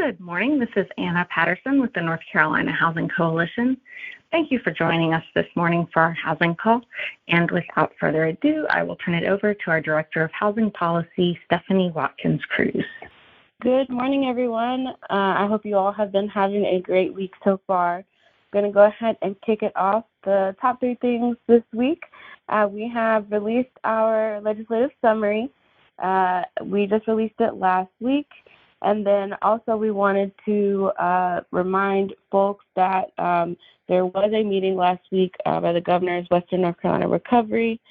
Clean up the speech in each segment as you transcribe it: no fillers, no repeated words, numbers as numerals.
Good morning. This is Anna Patterson with the North Carolina Housing Coalition. Thank you for joining us this morning for our housing call. And without further ado, I will turn it over to our Director of Housing Policy, Stephanie Watkins-Cruz. Good morning, everyone. I hope you all have been having a great week so far. I'm going to go ahead and kick it off. The top 3 things this week. We have released our legislative summary. We just released it last week. And then also we wanted to remind folks that there was a meeting last week by the Governor's Western North Carolina Recovery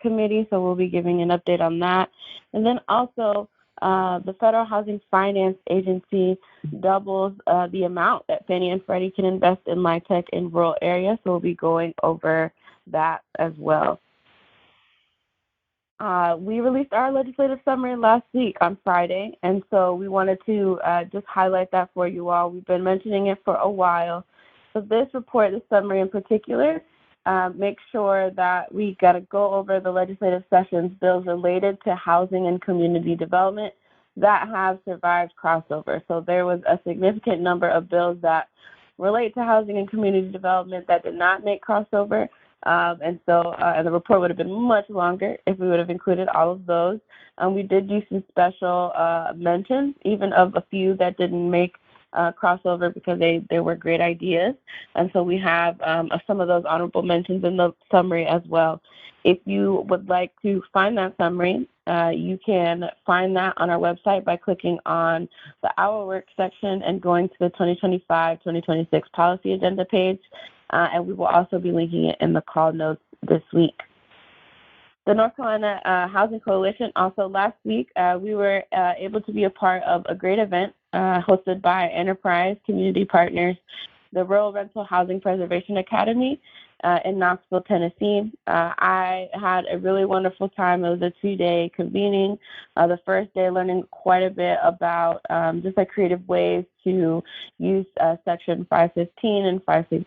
Committee, so we'll be giving an update on that. And then also the Federal Housing Finance Agency doubles the amount that Fannie and Freddie can invest in LIHTC in rural areas, so we'll be going over that as well. We released our legislative summary last week on Friday, and so we wanted to just highlight that for you all. We've been mentioning it for a while. So this report, this summary in particular, makes sure that we got to go over the legislative sessions bills related to housing and community development that have survived crossover. So there was a significant number of bills that relate to housing and community development that did not make crossover. And the report would have been much longer if we would have included all of those. We did do some special mentions, even of a few that didn't make crossover because they were great ideas. And so we have some of those honorable mentions in the summary as well. If you would like to find that summary, you can find that on our website by clicking on the Our Work section and going to the 2025-2026 policy agenda page. And we will also be linking it in the call notes this week. The North Carolina Housing Coalition, also last week, we were able to be a part of a great event hosted by Enterprise Community Partners, the Rural Rental Housing Preservation Academy in Knoxville, Tennessee. I had a really wonderful time. It was a 2-day convening. The first day learning quite a bit about just like creative ways to use Section 515 and 516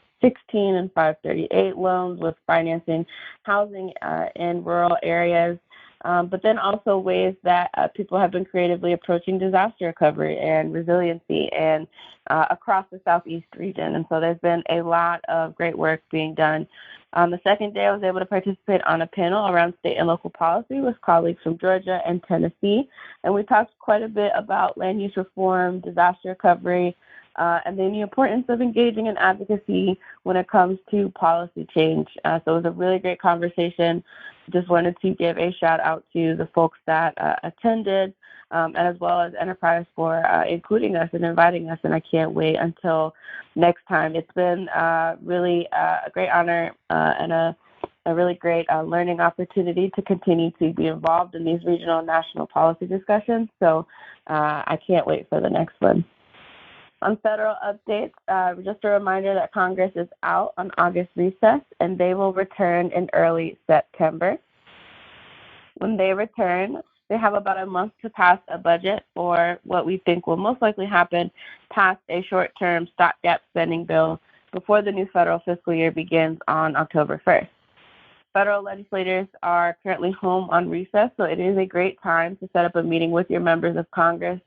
and 538 loans with financing housing in rural areas, but then also ways that people have been creatively approaching disaster recovery and resiliency and across the Southeast region. And so there's been a lot of great work being done. On the second day, I was able to participate on a panel around state and local policy with colleagues from Georgia and Tennessee. And we talked quite a bit about land use reform, disaster recovery, and then the importance of engaging in advocacy when it comes to policy change. So it was a really great conversation. Just wanted to give a shout out to the folks that attended, and as well as Enterprise for including us and inviting us. And I can't wait until next time. It's been really a great honor and a really great learning opportunity to continue to be involved in these regional and national policy discussions. So I can't wait for the next one. On federal updates, just a reminder that Congress is out on August recess, and they will return in early September. When they return, they have about a month to pass a budget, or what we think will most likely happen, pass a short-term stopgap spending bill before the new federal fiscal year begins on October 1st. Federal legislators are currently home on recess, so it is a great time to set up a meeting with your members of Congress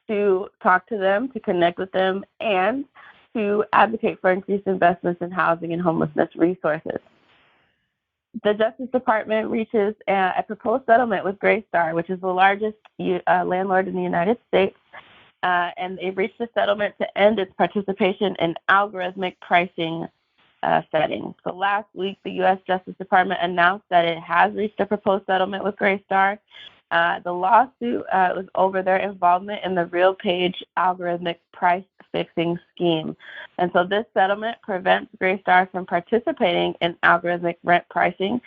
to talk to them, to connect with them, and to advocate for increased investments in housing and homelessness resources. The Justice Department reaches a proposed settlement with Greystar, which is the largest landlord in the United States, and they've reached a settlement to end its participation in algorithmic pricing settings. So last week, the U.S. Justice Department announced that it has reached a proposed settlement with Greystar. The lawsuit was over their involvement in the RealPage algorithmic price fixing scheme. And so this settlement prevents Greystar from participating in algorithmic rent pricing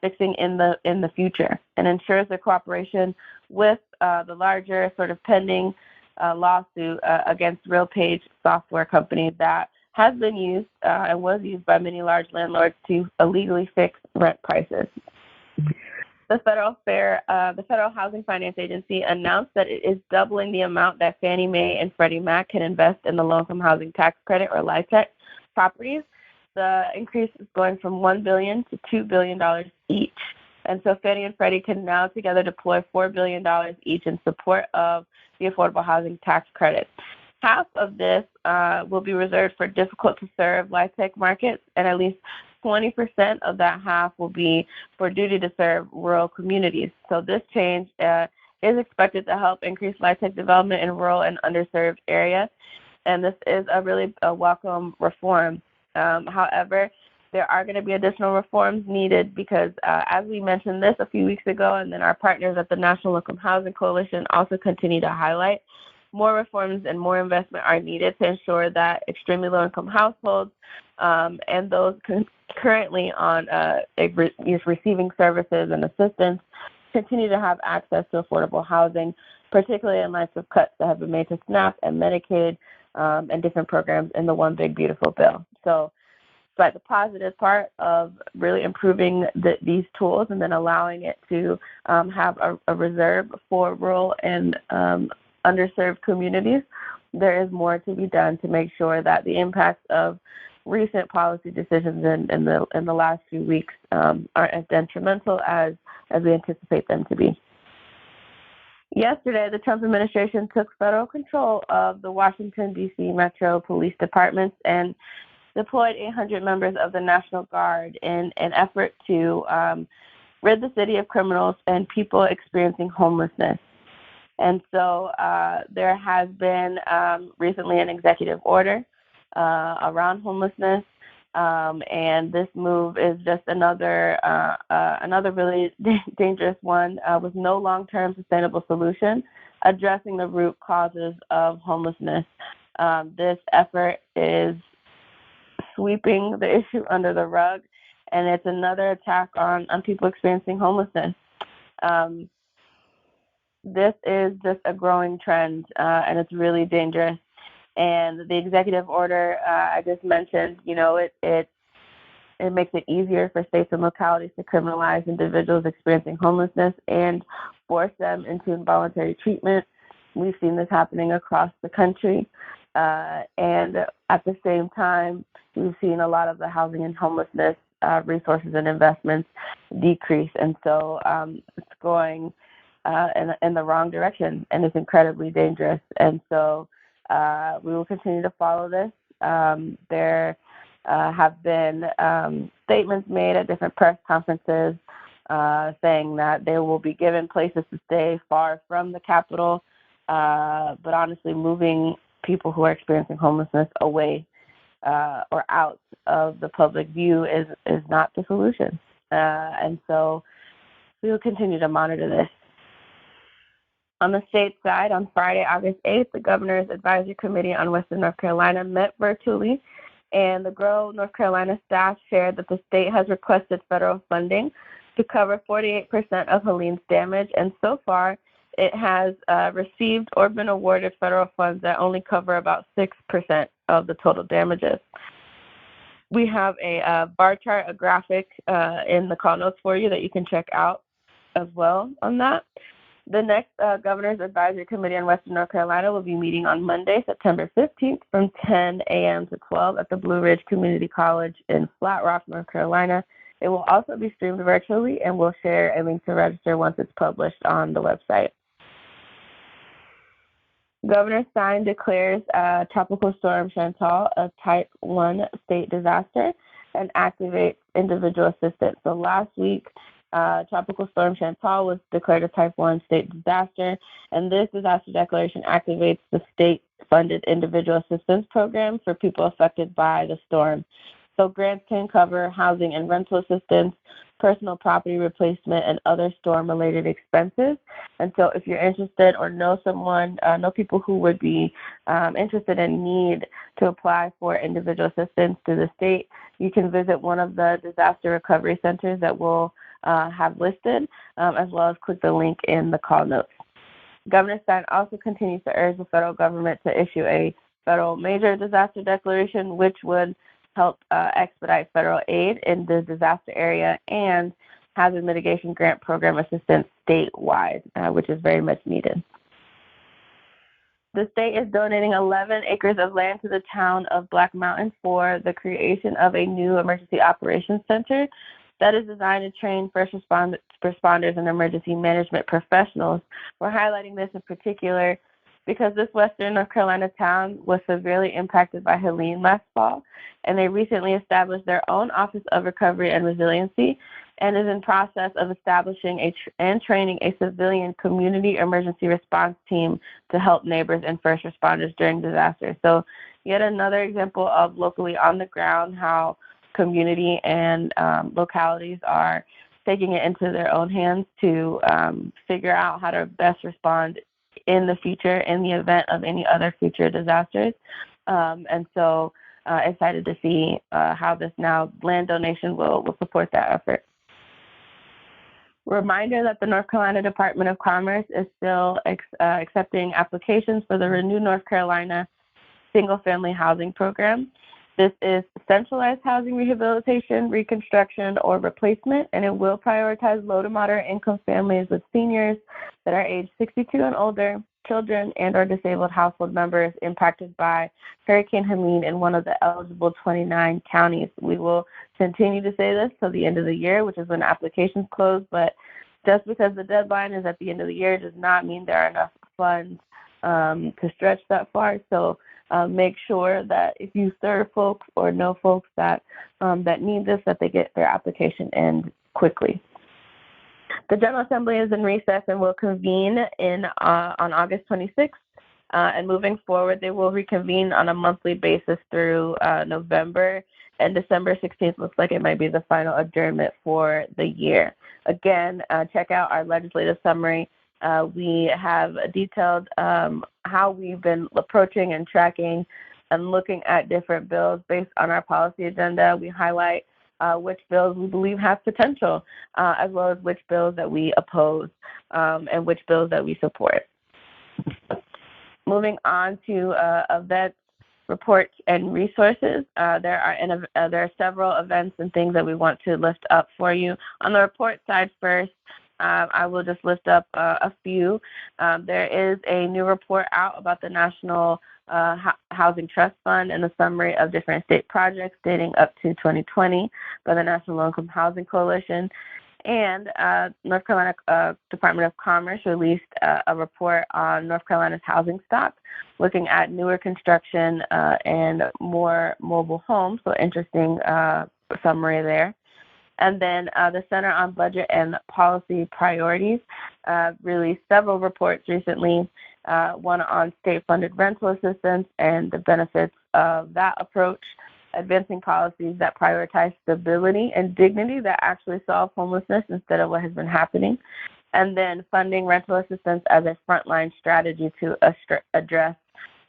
fixing in the future, and ensures the cooperation with the larger sort of pending lawsuit against RealPage software company that has been used and was used by many large landlords to illegally fix rent prices. The Federal Housing Finance Agency announced that it is doubling the amount that Fannie Mae and Freddie Mac can invest in the Low-Income Housing Tax Credit, or LIHTC, properties. The increase is going from $1 billion to $2 billion each. And so Fannie and Freddie can now together deploy $4 billion each in support of the affordable housing tax credit. Half of this will be reserved for difficult-to-serve LIHTC markets, and at least 20% of that half will be for duty-to-serve rural communities. So this change is expected to help increase LIHTC development in rural and underserved areas, and this is a welcome reform. However, there are going to be additional reforms needed because, as we mentioned this a few weeks ago, and then our partners at the National Low-Income Housing Coalition also continue to highlight, more reforms and more investment are needed to ensure that extremely low-income households and those currently on receiving services and assistance continue to have access to affordable housing, particularly in light of cuts that have been made to SNAP and Medicaid and different programs in the One Big Beautiful Bill. So, but the positive part of really improving these tools and then allowing it to have a reserve for rural and underserved communities, there is more to be done to make sure that the impacts of recent policy decisions in the last few weeks aren't as detrimental as we anticipate them to be. Yesterday, the Trump administration took federal control of the Washington, D.C. Metro Police Departments and deployed 800 members of the National Guard in an effort to rid the city of criminals and people experiencing homelessness. And so there has been recently an executive order around homelessness, and this move is just another really dangerous one with no long-term sustainable solution addressing the root causes of homelessness. This effort is sweeping the issue under the rug, and it's another attack on people experiencing homelessness. This is just a growing trend, and it's really dangerous. And the executive order I just mentioned, it makes it easier for states and localities to criminalize individuals experiencing homelessness and force them into involuntary treatment. We've seen this happening across the country. And at the same time, we've seen a lot of the housing and homelessness resources and investments decrease. And so it's going in the wrong direction, and it's incredibly dangerous. And so we will continue to follow this. There have been statements made at different press conferences saying that they will be given places to stay far from the Capitol, but honestly, moving people who are experiencing homelessness away or out of the public view is not the solution. And so we will continue to monitor this. On the state side, on Friday, August 8th, the Governor's Advisory Committee on Western North Carolina met virtually, and the GROW North Carolina staff shared that the state has requested federal funding to cover 48% of Helene's damage, and so far it has received or been awarded federal funds that only cover about 6% of the total damages. We have a bar chart, a graphic in the call notes for you that you can check out as well on that. The next Governor's Advisory Committee on Western North Carolina will be meeting on Monday, September 15th from 10 a.m. to 12 at the Blue Ridge Community College in Flat Rock, North Carolina. It will also be streamed virtually, and we'll share a link to register once it's published on the website. Governor Stein declares Tropical Storm Chantal a Type 1 state disaster and activates individual assistance. So last week, Tropical Storm Chantal was declared a Type 1 state disaster, and this disaster declaration activates the state-funded individual assistance program for people affected by the storm. So grants can cover housing and rental assistance, personal property replacement, and other storm-related expenses. And so if you're interested or know someone, know people who would be interested and need to apply for individual assistance through the state, you can visit one of the disaster recovery centers that we'll have listed, as well as click the link in the call notes. Governor Stein also continues to urge the federal government to issue a federal major disaster declaration, which would help expedite federal aid in the disaster area and hazard mitigation grant program assistance statewide, which is very much needed. The state is donating 11 acres of land to the town of Black Mountain for the creation of a new emergency operations center that is designed to train first responders and emergency management professionals. We're highlighting this in particular because this Western North Carolina town was severely impacted by Helene last fall, and they recently established their own Office of Recovery and Resiliency and is in process of establishing and training a civilian community emergency response team to help neighbors and first responders during disasters. So yet another example of locally on the ground how community and localities are taking it into their own hands to figure out how to best respond in the future in the event of any other future disasters. And so excited to see how this now land donation will support that effort. Reminder that the North Carolina Department of Commerce is still accepting applications for the Renew North Carolina single-family housing program. This is centralized housing rehabilitation, reconstruction, or replacement, and it will prioritize low to moderate income families with seniors that are age 62 and older, children and or disabled household members impacted by Hurricane Helene in one of the eligible 29 counties. We will continue to say this till the end of the year, which is when applications close, but just because the deadline is at the end of the year does not mean there are enough funds to stretch that far. So make sure that if you serve folks or know folks that that need this, that they get their application in quickly. The General Assembly is in recess and will convene on August 26th. And moving forward, they will reconvene on a monthly basis through November. And December 16th looks like it might be the final adjournment for the year. Again, check out our legislative summary. We have detailed how we've been approaching and tracking and looking at different bills based on our policy agenda. We highlight which bills we believe have potential, as well as which bills that we oppose and which bills that we support. Moving on to events, reports, and resources. There are several events and things that we want to lift up for you. On the report side first, I will just lift up a few. There is a new report out about the National Housing Trust Fund and a summary of different state projects dating up to 2020 by the National Low Income Housing Coalition. And North Carolina Department of Commerce released a report on North Carolina's housing stock, looking at newer construction and more mobile homes. So interesting summary there. And then the Center on Budget and Policy Priorities released several reports recently, one on state-funded rental assistance and the benefits of that approach, advancing policies that prioritize stability and dignity that actually solve homelessness instead of what has been happening, and then funding rental assistance as a frontline strategy to address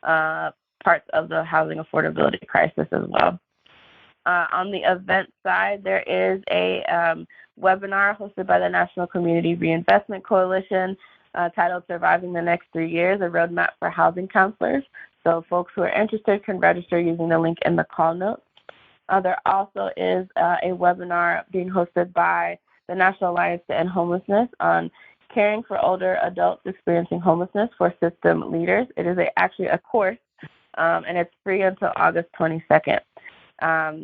parts of the housing affordability crisis as well. On the event side, there is a webinar hosted by the National Community Reinvestment Coalition titled Surviving the Next 3 Years, a Roadmap for Housing Counselors. So folks who are interested can register using the link in the call notes. There also is a webinar being hosted by the National Alliance to End Homelessness on caring for older adults experiencing homelessness for system leaders. It is actually a course, and it's free until August 22nd.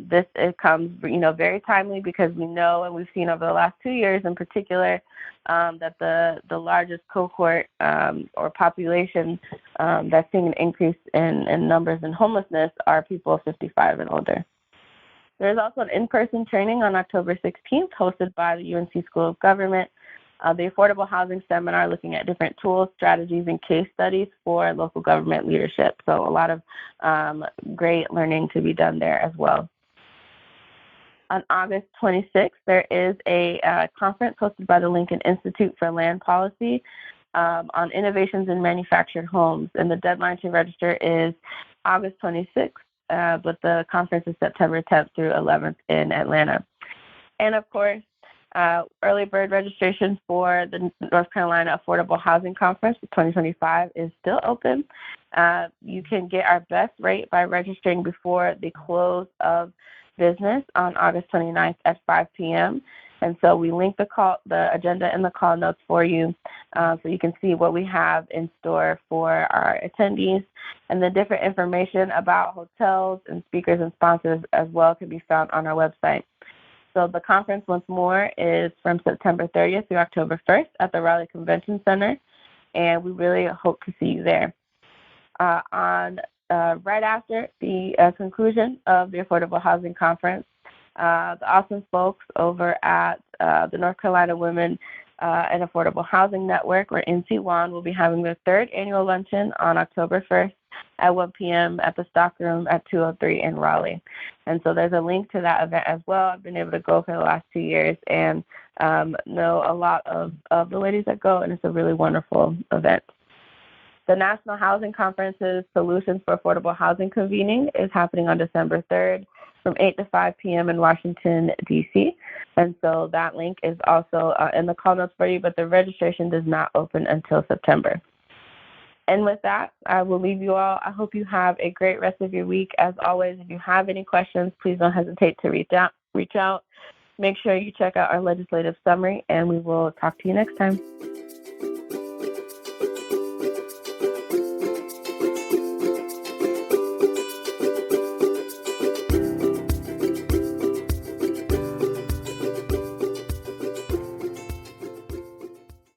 This comes, very timely because we know and we've seen over the last 2 years in particular that the largest cohort or population that's seeing an increase in numbers in homelessness are people 55 and older. There's also an in-person training on October 16th hosted by the UNC School of Government, the Affordable Housing Seminar looking at different tools, strategies, and case studies for local government leadership. So a lot of great learning to be done there as well. On August 26th, there is a conference hosted by the Lincoln Institute for Land Policy on innovations in manufactured homes. And the deadline to register is August 26th, but the conference is September 10th through 11th in Atlanta. And of course, early bird registration for the North Carolina Affordable Housing Conference for 2025 is still open. You can get our best rate by registering before the close of business on August 29th at 5 p.m. And so we link the agenda in the call notes for you so you can see what we have in store for our attendees. And the different information about hotels and speakers and sponsors as well can be found on our website. So the conference, once more, is from September 30th through October 1st at the Raleigh Convention Center, and we really hope to see you there. on right after the conclusion of the Affordable Housing Conference. The awesome folks over at the North Carolina Women and Affordable Housing Network, or NC1, will be having their third annual luncheon on October 1st at 1 p.m. at the Stockroom at 203 in Raleigh. And so there's a link to that event as well. I've been able to go for the last 2 years and know a lot of the ladies that go, and it's a really wonderful event. The National Housing Conference's Solutions for Affordable Housing convening is happening on December 3rd from 8 to 5 p.m. in Washington, D.C. And so that link is also in the call notes for you, but the registration does not open until September. And with that, I will leave you all. I hope you have a great rest of your week. As always, if you have any questions, please don't hesitate to reach out. Make sure you check out our legislative summary, and we will talk to you next time.